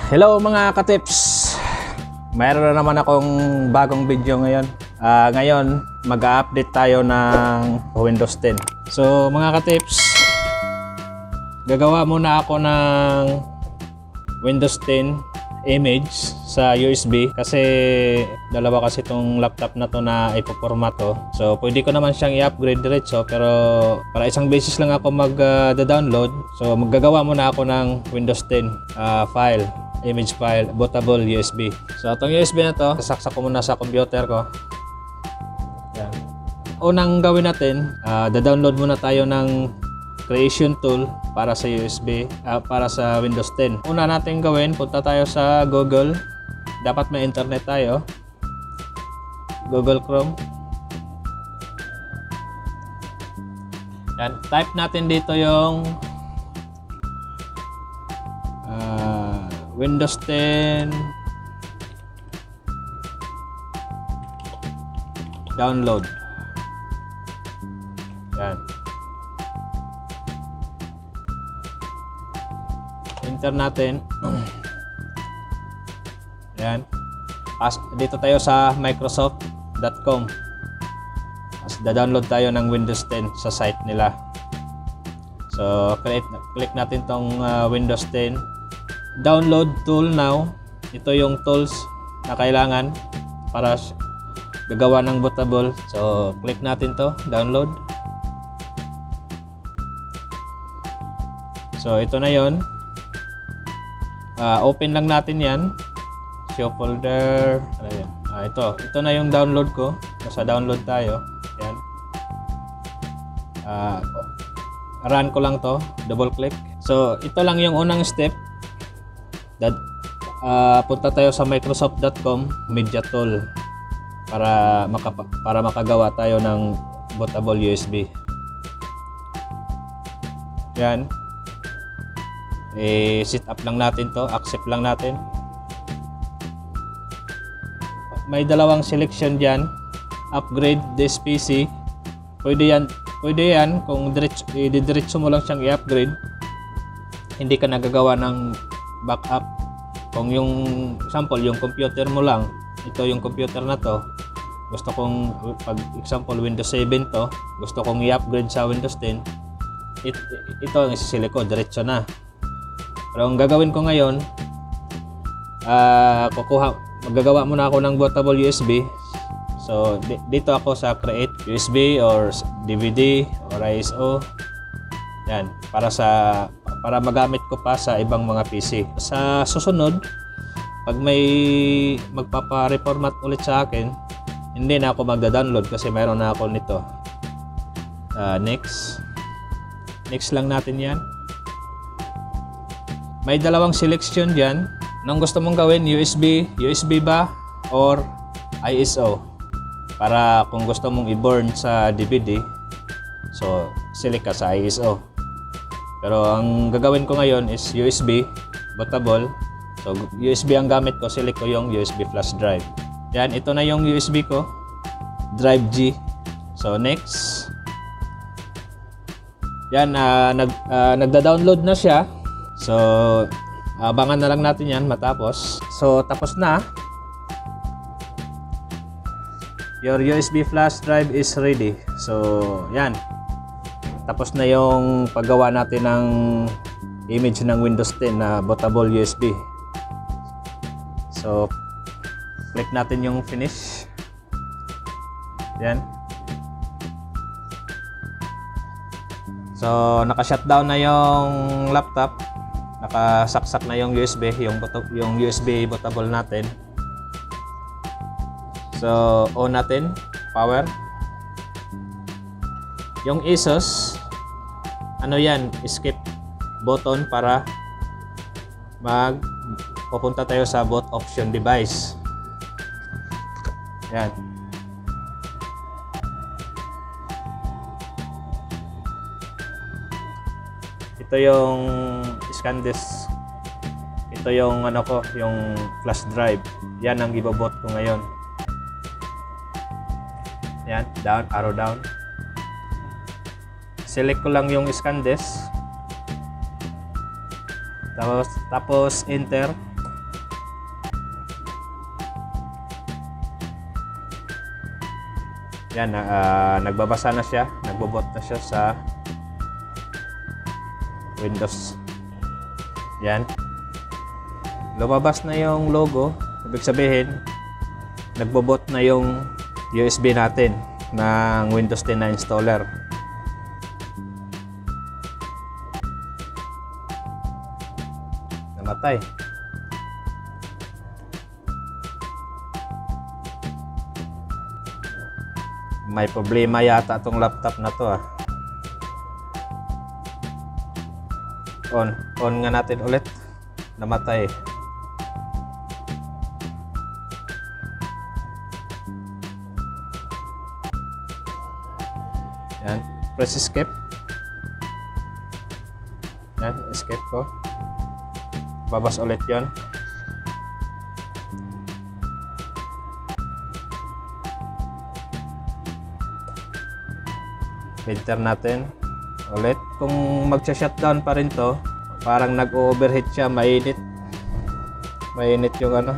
Hello mga katips! Mayroon na naman akong bagong video ngayon. Ngayon, mag-update tayo ng Windows 10. So mga katips, gagawa muna ako ng Windows 10 image sa USB kasi dalawa kasi itong laptop na to na ipoformat to. So pwede ko naman siyang i-upgrade diretso, pero para isang beses lang ako mag-download. So maggagawa muna ako ng Windows 10 file, image file, bootable USB. So itong USB na to, sasaksak ko muna sa computer ko. Yan. Unang gawin natin, da-download muna tayo ng creation tool para sa USB, para sa Windows 10. Una natin gawin, punta tayo sa Google. Dapat may internet tayo. Google Chrome. Yan, type natin dito yung Windows 10 download. Yan. Enter natin. Yan. Dito tayo sa microsoft.com. Da-download tayo ng Windows 10 sa site nila. So, click natin tong Windows 10. Download tool now. Ito yung tools na kailangan para gagawa ng bootable. So, click natin to, download. So, ito na yon. Open lang natin yan. Show folder. Ano yan? Ito na yung download ko. Nasa download tayo. Yan. Run ko lang to. Double click. So, ito lang yung unang step. Punta tayo sa microsoft.com media tool para makagawa tayo ng bootable USB. Yan. Set up lang natin to, accept lang natin. May dalawang selection diyan. Upgrade this PC. Pwede yan kung diretso mo lang siyang i-upgrade. Hindi ka nagagawa ng backup. Kung yung example, yung computer mo lang, ito yung computer na to, gusto kong, pag example Windows 7 to, gusto kong i-upgrade sa Windows 10, ito ang isisili ko, diretso na. Pero ang gagawin ko ngayon, maggagawa muna ako ng bootable USB. So dito ako sa create USB or DVD or ISO. Yan, para magamit ko pa sa ibang mga PC. Sa susunod, pag may magpapa-reformat ulit sa akin, hindi na ako magda-download kasi mayroon na ako nito. Next lang natin yan. May dalawang selection dyan. Nang gusto mong gawin, USB ba or ISO? Para kung gusto mong i-burn sa DVD, so select ka sa ISO. Pero ang gagawin ko ngayon is USB, bootable. So USB ang gamit ko, select ko yung USB flash drive. Yan, ito na yung USB ko, drive G. So next. Yan, nagda-download na siya. So abangan na lang natin yan matapos. So tapos na. Your USB flash drive is ready. So yan. Tapos na yung paggawa natin ng image ng Windows 10 na bootable USB. So click natin yung finish. Yan. So naka-shutdown na yung laptop. Nakasaksak na yung USB, yung USB bootable natin. So on natin, power. Yung ASUS, ano yan, skip button para pupunta tayo sa boot option device. Yan. Ito yung scan disk. Ito yung yung flash drive. Yan ang ibabot ko ngayon. Yan, down, arrow down. Select ko lang yung scan disk. Tapos enter. Yan, nagbabasa na siya, nagbobot na siya sa Windows. Yan. Lumabas na yung logo, ibig sabihin, nagbobot na yung USB natin ng Windows 10 na installer. Namatay. May problema yata tong laptop na to. On nga natin ulit. Namatay. Yan, press escape. Yan, escape ko. Babas ulit yon. Enter natin ulit. Kung mag-shutdown pa rin to, parang nag-overheat siya, mainit yung ano.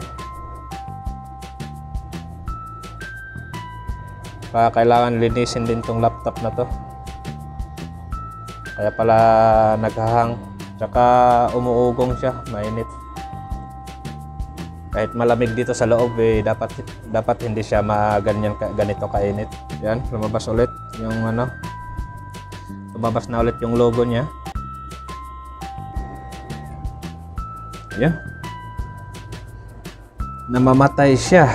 Kailangan linisin din tong laptop na to, kaya pala naghahang, tsaka umuugong siya, mainit. Kahit malamig dito sa loob dapat hindi siya ganito kainit. Yan, lumabas ulit yung ano, lumabas na ulit yung logo niya. Yan. Namamatay siya.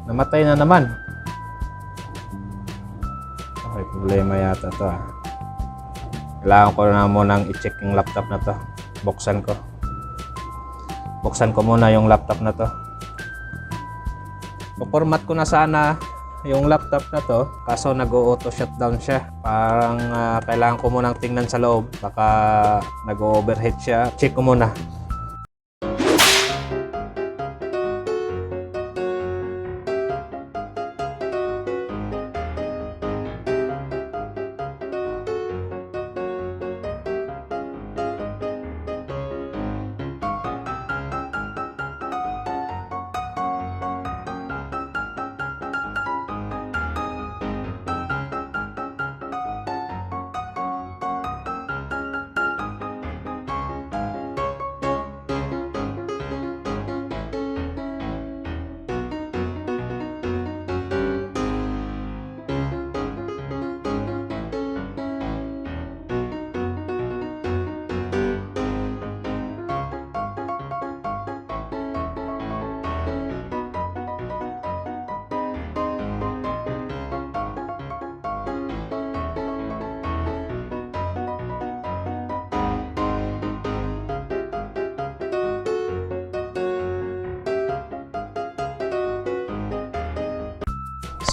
Namatay na naman. May problema yata to. Kailangan ko na munang i-check yung laptop na to. Buksan ko muna yung laptop na to. Format ko na sana yung laptop na to, kaso nag-auto shutdown siya. Parang kailangan ko munang tingnan sa loob, baka nag-overheat siya. Check ko muna.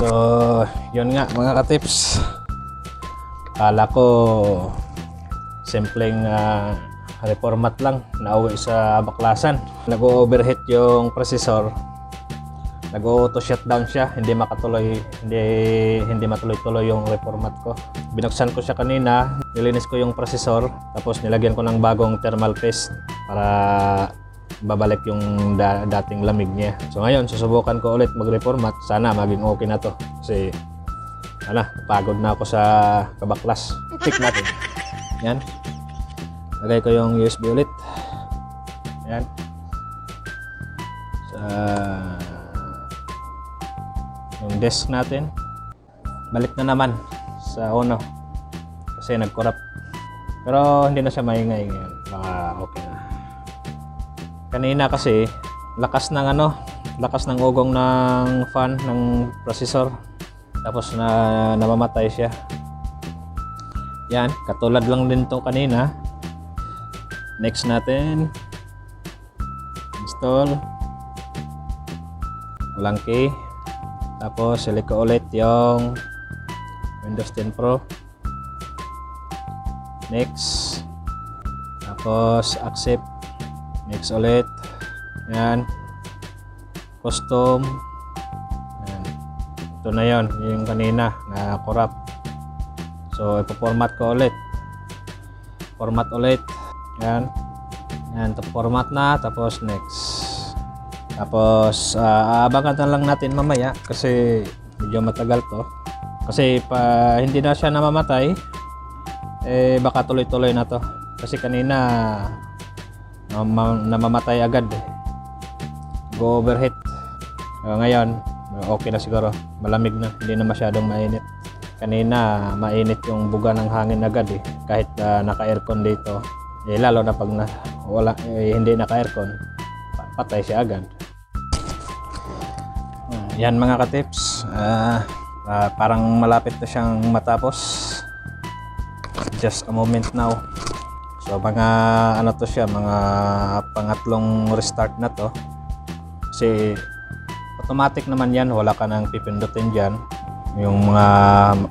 So, yun nga mga ka-tips. Kala ko simpleng reformat lang, nauwi sa baklasan. Nag-overheat yung processor. Nag-auto shutdown siya, hindi matuloy-tuloy yung reformat ko. Binuksan ko siya kanina, nilinis ko yung processor, tapos nilagyan ko ng bagong thermal paste para babalik yung dating lamig niya. So ngayon, susubukan ko ulit mag-reformat. Sana maging okay na to. Kasi pagod na ako sa kabaklas. Check natin. Yan. Lagay ko yung USB ulit. Yan. Sa yung desk natin. Balik na naman sa uno. Kasi nag-corrupt. Pero hindi na siya maingay ngayon. Baka okay na. Kanina kasi lakas ng ugong ng fan ng processor, tapos namamatay siya. Yan, katulad lang din to kanina. Next natin, install, walang key, tapos select ko ulit yung Windows 10 Pro. Next, tapos accept. Next ulit. Yan. Custom. Yan. Ito na yon, yung kanina na corrupt. So ipo-format ko ulit. Format ulit. Yan. Yan, format na, tapos next. Tapos abangan na lang natin mamaya kasi medyo matagal to. Kasi pa hindi na siya namamatay, eh baka tuloy-tuloy na to. Kasi kanina namamatay agad eh. Go overheat. Ngayon, okay na siguro. Malamig na, hindi na masyadong mainit. Kanina, mainit yung buga ng hangin agad eh. Kahit naka-aircon dito. Eh, lalo na pag hindi naka-aircon, patay siya agad. Yan mga ka-tips. Parang malapit na siyang matapos. Just a moment now. So mga ano to siya, mga pangatlong restart na to. Kasi automatic naman yan, wala ka nang pipindutin dyan. Yung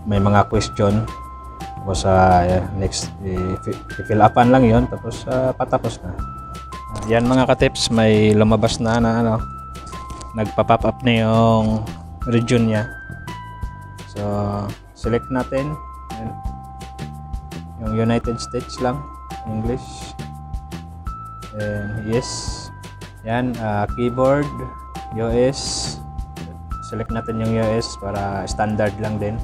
may mga question. Tapos next, i-fill upan lang yon, tapos patapos na. Yan mga ka-tips, may lumabas na ano, nagpa-pop up na yung region niya. So select natin. Yan. Yung United States lang, English. And yes. Yan, keyboard, US. Select natin yung US para standard lang din.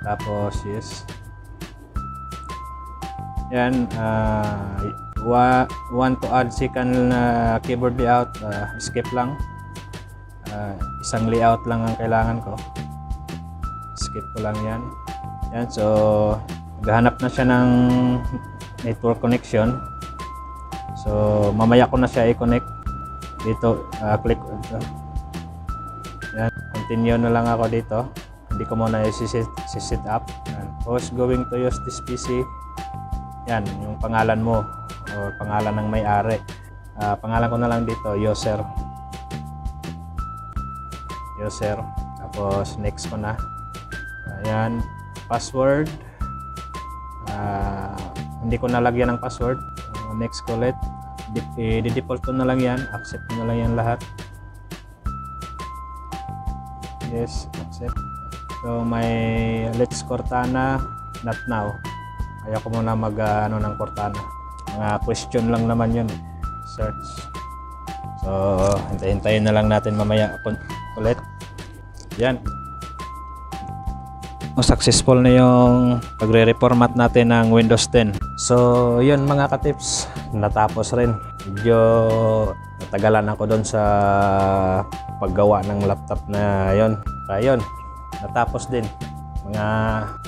Tapos yes. Yan, want to add second keyboard layout, skip lang. Isang layout lang ang kailangan ko. Skip ko lang yan. Yan, so maghahanap na siya ng network connection. So mamaya ko na siya i-connect dito. Click yan, continue na lang ako dito. Hindi ko muna i-set up. Who's going to use this PC? Yan, yung pangalan mo o pangalan ng may-ari. Pangalan ko na lang dito, user. Tapos next ko na. Ayan, password. Hindi ko nalagyan ng password. Next ko ulit. I-default ko na lang yan. Accept ko na lang yan lahat. Yes, accept. So may Let's Cortana, not now. Ayaw ko muna ng Cortana. Mga question lang naman yun. Search. So hintayin na lang natin mamaya ulit. Yan. Successful na yung pagre-reformat natin ng Windows 10. So yun mga ka-tips, natapos rin. Medyo natagalan ako doon sa paggawa ng laptop na yon. Kaya yun, natapos din. Mga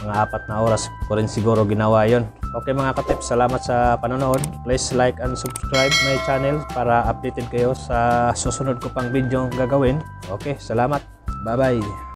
4 na oras ko rin siguro ginawa yon. Okay mga ka-tips, salamat sa panonood. Please like and subscribe my channel para updated kayo sa susunod ko pang video gagawin. Okay, salamat. Bye-bye.